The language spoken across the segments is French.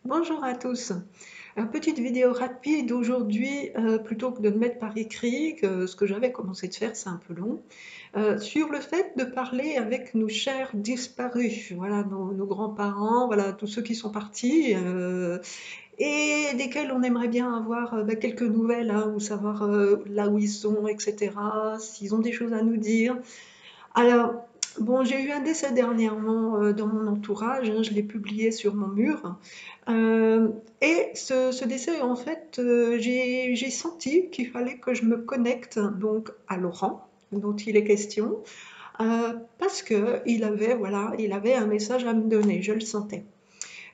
Bonjour à tous. Une petite vidéo rapide aujourd'hui, plutôt que de me mettre par écrit, que ce que j'avais commencé de faire, c'est un peu long, sur le fait de parler avec nos chers disparus, voilà, nos grands-parents, voilà, tous ceux qui sont partis, et desquels on aimerait bien avoir bah, quelques nouvelles, hein, ou savoir là où ils sont, etc., s'ils ont des choses à nous dire. Alors, bon, j'ai eu un décès dernièrement dans mon entourage, hein, je l'ai publié sur mon mur. Euh, et ce décès, en fait, j'ai senti qu'il fallait que je me connecte donc à Laurent, dont il est question, parce que voilà, il avait un message à me donner, je le sentais.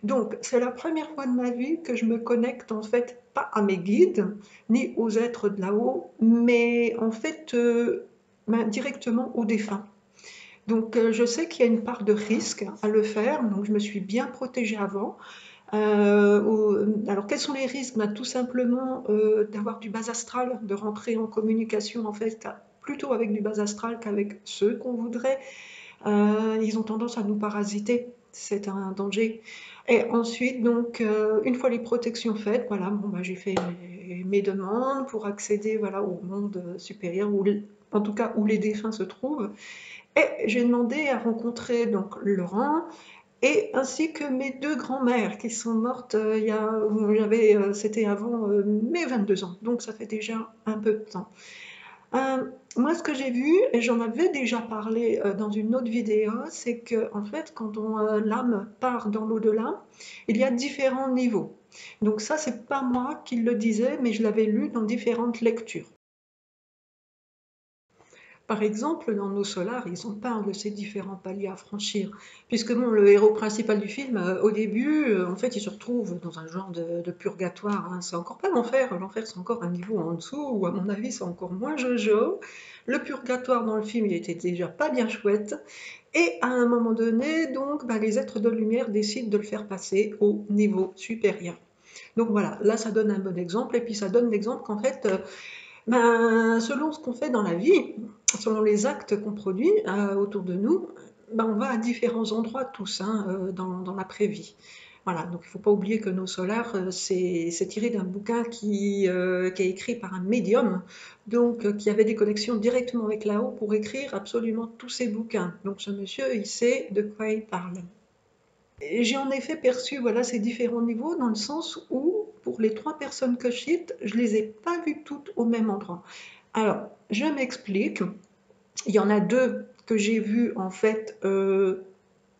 Donc, c'est la première fois de ma vie que je me connecte en fait pas à mes guides, ni aux êtres de là-haut, mais en fait directement aux défunts. Donc, je sais qu'il y a une part de risque à le faire, donc je me suis bien protégée avant. Alors, quels sont les risques? Ben, tout simplement d'avoir du bas astral, de rentrer en communication en fait plutôt avec du bas astral qu'avec ceux qu'on voudrait. Ils ont tendance à nous parasiter, c'est un danger. Et ensuite, donc, une fois les protections faites, voilà, bon, ben, j'ai fait mes demandes pour accéder voilà, au monde supérieur, en tout cas où les défunts se trouvent. Et j'ai demandé à rencontrer donc Laurent et ainsi que mes deux grands-mères qui sont mortes c'était avant mes 22 ans, donc ça fait déjà un peu de temps. Moi, ce que j'ai vu, et j'en avais déjà parlé dans une autre vidéo, c'est que en fait, quand l'âme part dans l'au-delà, il y a différents niveaux. Donc ça, c'est pas moi qui le disais, mais je l'avais lu dans différentes lectures. Par exemple, dans Nos Solars, ils en parlent de ces différents paliers à franchir. Puisque bon, le héros principal du film, au début, en fait, il se retrouve dans un genre de purgatoire, hein. C'est encore pas l'enfer. L'enfer, c'est encore un niveau en dessous, ou à mon avis, c'est encore moins jojo. Le purgatoire dans le film, il était déjà pas bien chouette. Et à un moment donné, donc, bah, les êtres de lumière décident de le faire passer au niveau supérieur. Donc voilà, là, ça donne un bon exemple. Et puis, ça donne l'exemple qu'en fait, ben, selon ce qu'on fait dans la vie, selon les actes qu'on produit autour de nous, ben, on va à différents endroits tous hein, dans l'après-vie. Voilà, donc il ne faut pas oublier que Nos Solars, c'est tiré d'un bouquin qui est écrit par un médium, donc qui avait des connexions directement avec là-haut pour écrire absolument tous ces bouquins. Donc ce monsieur, il sait de quoi il parle. J'ai en effet perçu voilà, ces différents niveaux dans le sens où, pour les trois personnes que je cite, je ne les ai pas vues toutes au même endroit. Alors, je m'explique. Il y en a deux que j'ai vues en fait. Euh,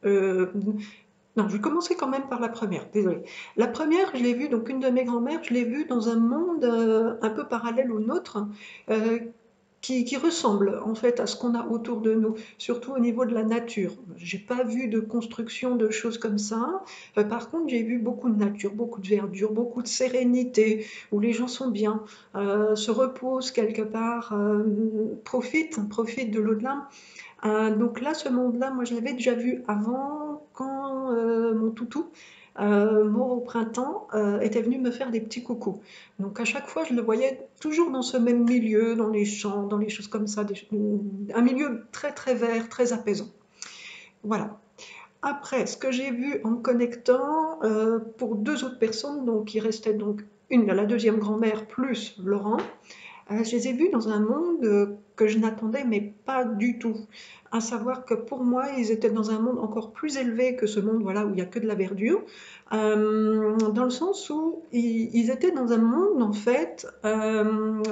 non, je vais commencer quand même par la première, désolée. La première, je l'ai vue, donc une de mes grand-mères, je l'ai vue dans un monde un peu parallèle au nôtre, euh, qui ressemble en fait à ce qu'on a autour de nous, surtout au niveau de la nature. J'ai pas vu de construction, de choses comme ça. Par contre, j'ai vu beaucoup de nature, beaucoup de verdure, beaucoup de sérénité, où les gens sont bien, se reposent quelque part, profitent de l'au-delà. Donc là, ce monde-là, moi je l'avais déjà vu avant quand mon toutou, mort au printemps, était venu me faire des petits coucous. Donc à chaque fois, je le voyais toujours dans ce même milieu, dans les champs, dans les choses comme ça, un milieu très très vert, très apaisant. Voilà. Après, ce que j'ai vu en me connectant pour deux autres personnes, donc il restait donc la deuxième grand-mère plus Laurent, je les ai vus dans un monde que je n'attendais mais pas du tout. À savoir que pour moi, ils étaient dans un monde encore plus élevé que ce monde voilà, où il n'y a que de la verdure, dans le sens où ils étaient dans un monde en fait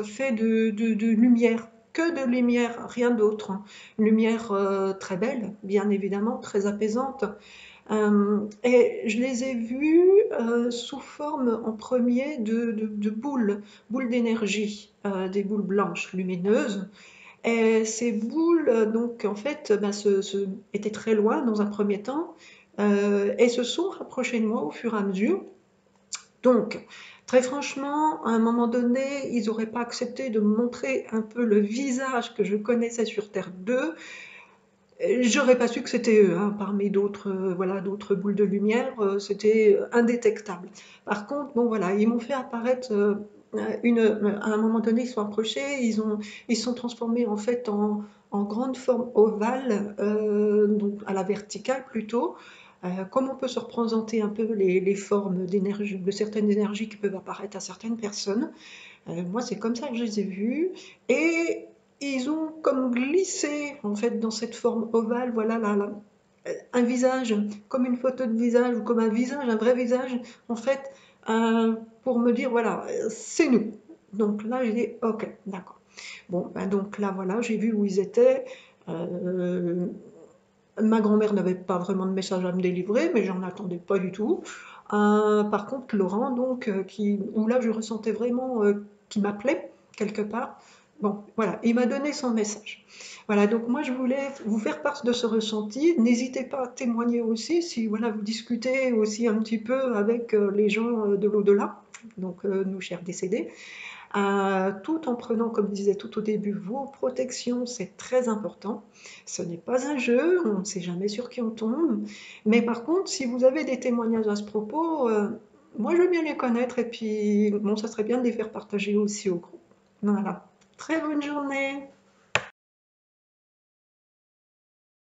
fait de lumière, que de lumière, rien d'autre. Une lumière très belle, bien évidemment, très apaisante. Et je les ai vus sous forme en premier de boules, boules d'énergie, des boules blanches lumineuses. Et ces boules, donc en fait, ben, étaient très loin dans un premier temps et se sont rapprochées de moi au fur et à mesure. Donc, très franchement, à un moment donné, ils n'auraient pas accepté de me montrer un peu le visage que je connaissais sur Terre 2. J'aurais pas su que c'était eux, hein, parmi d'autres voilà, d'autres boules de lumière, c'était indétectable. Par contre, bon voilà, ils m'ont fait apparaître à un moment donné, ils sont approchés, ils se sont transformés en fait en grande forme ovale, donc à la verticale plutôt, comment on peut se représenter un peu les formes d'énergie, de certaines énergies qui peuvent apparaître à certaines personnes. Moi, c'est comme ça que je les ai vus. Et ils ont comme glissé, en fait, dans cette forme ovale, voilà, un visage, comme une photo de visage, ou comme un visage, un vrai visage, en fait, pour me dire, voilà, c'est nous. Donc là, j'ai dit, ok, d'accord. Bon, ben donc là, voilà, j'ai vu où ils étaient. Euh, Ma grand-mère n'avait pas vraiment de message à me délivrer, mais j'en attendais pas du tout. Par contre, Laurent, donc, où là, je ressentais vraiment qu'il m'appelait quelque part. Bon, voilà, il m'a donné son message. Voilà, donc moi, je voulais vous faire part de ce ressenti. N'hésitez pas à témoigner aussi si voilà, vous discutez aussi un petit peu avec les gens de l'au-delà, donc nos chers décédés. Tout en prenant, comme je disais tout au début, vos protections, c'est très important. Ce n'est pas un jeu, on ne sait jamais sur qui on tombe. Mais par contre, si vous avez des témoignages à ce propos, moi je veux bien les connaître et puis bon, ça serait bien de les faire partager aussi au groupe. Voilà. Très bonne journée.